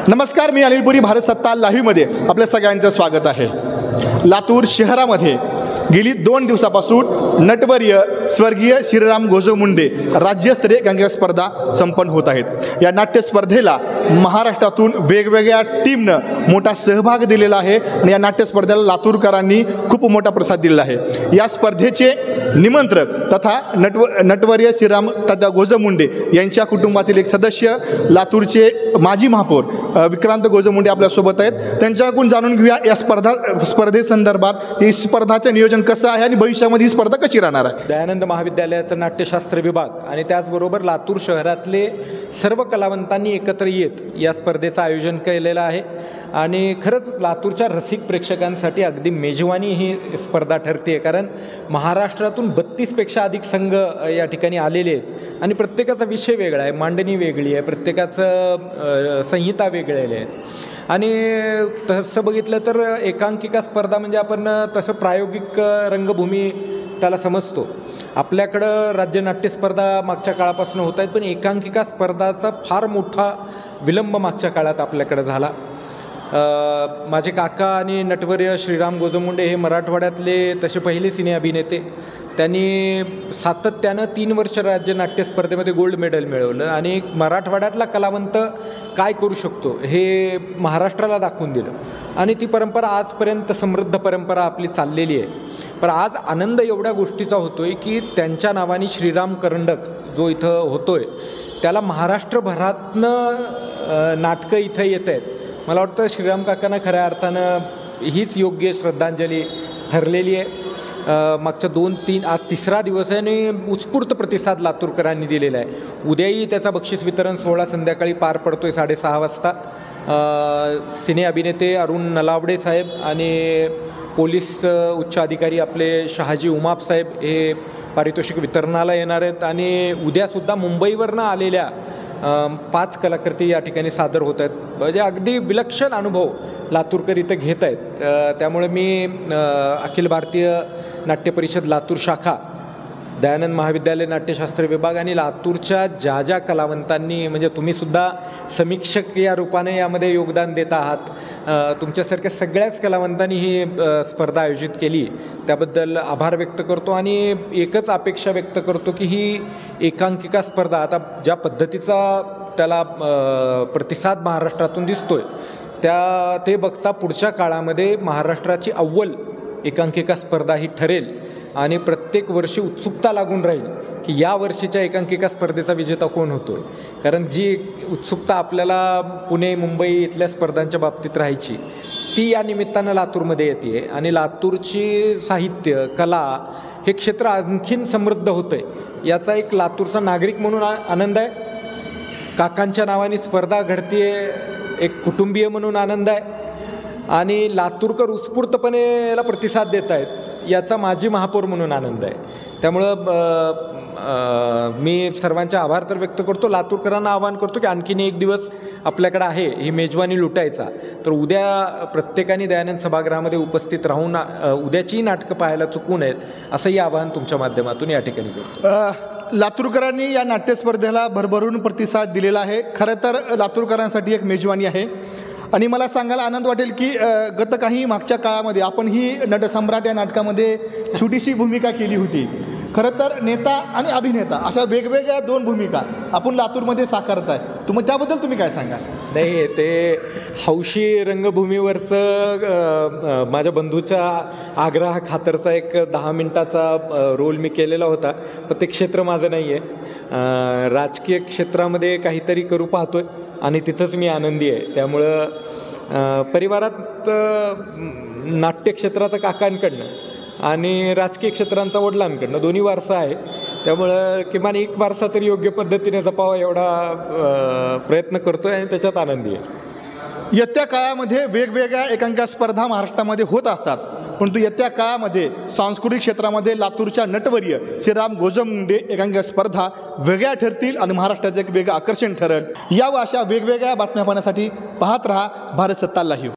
नमस्कार, मी अनिल पुरी. भारत सत्ता लाईव्हमध्ये आपल्या सगळ्यांचं स्वागत आहे. लातूर शहरामध्ये गेली 2 दिवसापासून नटवर्य स्वर्गीय श्रीराम गोजमुंडे राज्यस्तरीय एकांकिका स्पर्धा संपन्न होत आहेत. या नाट्य स्पर्धेला महाराष्ट्रातून वेगवेगळ्या टीमनं मोठा सहभाग दिलेला आहे आणि या नाट्य स्पर्धेला लातूरकरांनी खूप मोठा प्रतिसाद दिलेला आहे. या स्पर्धेचे निमंत्रक तथा नटवर्य श्रीराम तात्या गोजमुंडे यांच्या कुटुंबातील एक सदस्य लातूरचे माजी महापौर विक्रांत गोजमुंडे आपल्यासोबत आहेत. त्यांच्याकडून जाणून घेऊया या स्पर्धेसंदर्भात ही स्पर्धाचं नियोजन कसं आहे आणि भविष्यामध्ये ही स्पर्धा कशी राहणार आहे. दयानंद महाविद्यालयाचा नाट्यशास्त्र विभाग आणि त्याचबरोबर लातूर शहरातले सर्व कलावंतांनी एकत्र येत या स्पर्धेचं आयोजन केलेलं आहे आणि खरंच लातूरच्या रसिक प्रेक्षकांसाठी अगदी मेजवानी ही स्पर्धा ठरते. कारण महाराष्ट्रातून 32पेक्षा अधिक संघ या ठिकाणी आलेले आहेत आणि प्रत्येकाचा विषय वेगळा आहे, मांडणी वेगळी आहे, प्रत्येकाचं संहिता वेगळेले आहेत. आणि तसं बघितलं तर एकांकिका स्पर्धा म्हणजे आपण तसं प्रायोगिक रंगभूमी त्याला समजतो. आपल्याकडं राज्य नाट्य स्पर्धा मागच्या काळापासून होत आहेत, पण एकांकिका स्पर्धाचा फार मोठा विलंब मागच्या काळात आपल्याकडं झाला. माझे काका आणि नटवर्य श्रीराम गोजमुंडे हे मराठवाड्यातले तसे पहिले सिने अभिनेते. त्यांनी सातत्यानं 3 वर्ष राज्य नाट्य स्पर्धेमध्ये गोल्ड मेडल मिळवलं आणि मराठवाड्यातला कलावंत काय करू शकतो हे महाराष्ट्राला दाखवून दिलं आणि ती परंपरा आजपर्यंत समृद्ध परंपरा आपली चाललेली आहे. पण आज आनंद एवढ्या गोष्टीचा होतो आहे की त्यांच्या नावाने श्रीराम करंडक जो इथं होतो आहे त्याला महाराष्ट्रभरातनं नाटकं इथं येत आहेत. मला वाटतं श्रीराम काकांना खऱ्या अर्थानं हीच योग्य श्रद्धांजली ठरलेली आहे. मागच्या 2-3 आज 3रा दिवस आहे आणि उत्स्फूर्त प्रतिसाद लातूरकरांनी दिलेला आहे. उद्याही त्याचा बक्षीस वितरण सोहळा संध्याकाळी पार पडतो आहे 6:30 वाजता. सिने अभिनेते अरुण नलावडे साहेब आणि पोलीस उच्च अधिकारी आपले शहाजी उमाप साहेब हे पारितोषिक वितरणाला येणार आहेत आणि उद्यासुद्धा मुंबईवरनं आलेल्या 5 कलाकृती या ठिकाणी सादर होत आहेत. म्हणजे अगदी विलक्षण अनुभव लातूरकर इथं घेत आहेत. त्यामुळे मी अखिल भारतीय नाट्य परिषद लातूर शाखा, दयानंद महाविद्यालय नाट्यशास्त्र विभाग आणि लातूरच्या ज्या कलावंतांनी म्हणजे तुम्हीसुद्धा समीक्षक या रूपाने यामध्ये योगदान देत आहात, तुमच्यासारख्या सगळ्याच कलावंतांनी ही स्पर्धा आयोजित केली त्याबद्दल आभार व्यक्त करतो आणि एकच अपेक्षा व्यक्त करतो की ही एकांकिका स्पर्धा आता ज्या पद्धतीचा त्याला प्रतिसाद महाराष्ट्रातून दिसतोय ते बघता पुढच्या काळामध्ये महाराष्ट्राची अव्वल एकांकिका स्पर्धा ही ठरेल आणि प्रत्येक वर्षी उत्सुकता लागून राहील की या वर्षीच्या एकांकिका स्पर्धेचा विजेता कोण होतो आहे. कारण जी उत्सुकता आपल्याला पुणे मुंबई इथल्या स्पर्धांच्या बाबतीत राहायची ती या निमित्तानं लातूरमध्ये येते आणि लातूरची साहित्य कला हे क्षेत्र आणखीन समृद्ध होतं आहे याचा एक लातूरचा नागरिक म्हणून आनंद आहे. काकांच्या नावाने स्पर्धा घडते एक कुटुंबीय म्हणून आनंद आहे आणि लातूरकर उत्स्फूर्तपणे याला प्रतिसाद देत आहेत याचा माजी महापौर म्हणून आनंद आहे. त्यामुळं मी सर्वांचे आभार तर व्यक्त करतो. लातूरकरांना आवाहन करतो की आणखीन एक दिवस आपल्याकडे आहे ही मेजवानी लुटायचा तर उद्या प्रत्येकाने दयानंद सभागृहामध्ये उपस्थित राहून उद्याचीही नाटकं पाहायला चुकू नयेत असंही आवाहन तुमच्या माध्यमातून या ठिकाणी करतो. लातूरकरांनी या नाट्यस्पर्धेला भरभरून प्रतिसाद दिलेला आहे. खरं तर लातूरकरांसाठी एक मेजवानी आहे आणि मला सांगायला आनंद वाटेल की गत काही मागच्या काळामध्ये आपण ही नटसम्राट या नाटकामध्ये छोटीशी भूमिका केली होती. खरं तर नेता आणि अभिनेता अशा वेगवेगळ्या 2 भूमिका आपण लातूरमध्ये साकारत आहे. त्याबद्दल तुम्ही काय सांगा. नाही, ते हौशी रंगभूमीवरचं माझ्या बंधूच्या आग्रहाखातरचा एक 10 मिनिटाचा रोल मी केलेला होता. पण ते क्षेत्र माझं नाही आहे. राजकीय क्षेत्रामध्ये काहीतरी करू पाहतोय आणि तिथंच मी आनंदी आहे. त्यामुळं परिवारात नाट्यक्षेत्राचं काकांकडनं आणि राजकीय क्षेत्रांचा वडिलांकडनं दोन्ही वारसा आहे. त्यामुळं किमान एक वारसा तरी योग्य पद्धतीने जपावा एवढा प्रयत्न करतो आहे आणि त्याच्यात आनंदी आहे. येत्या काळामध्ये वेगवेगळ्या एकांकिका स्पर्धा महाराष्ट्रामध्ये होत असतात, परंतु येत्या काळामध्ये सांस्कृतिक क्षेत्रामध्ये लातूरच्या नटवर्य श्रीराम गोजमुंडे एकांकिका स्पर्धा वेगळ्या ठरतील आणि महाराष्ट्राचं एक वेगळं आकर्षण ठरेल. या अशा वेगवेगळ्या बातम्या पाहण्यासाठी पाहत रहा भारत सत्ता लाईव्ह.